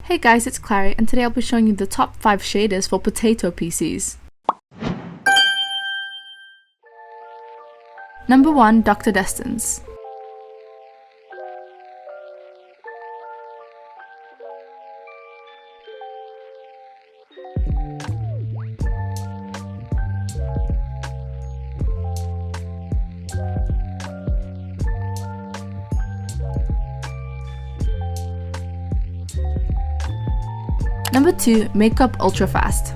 Hey guys, it's Clary, and today I'll be showing you the top 5 shaders for Potato PCs. Number 1. DrDestens. Number 2. Makeup Ultrafast.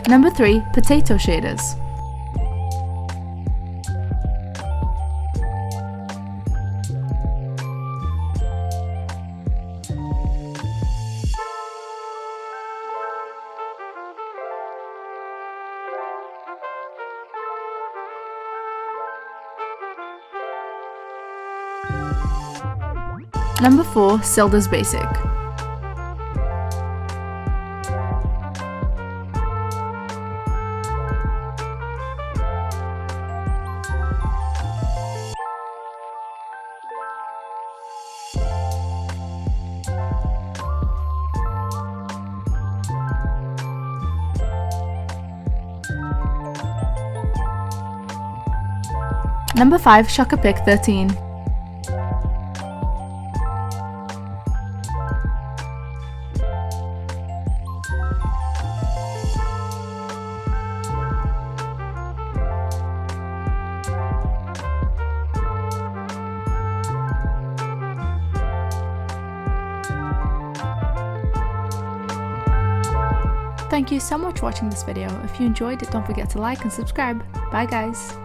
Number 3. Potato shaders. Number 4. Sildur's Basic. Number 5. Shaka Pick 13. Thank you so much for watching this video. If you enjoyed it, don't forget to like and subscribe. Bye guys!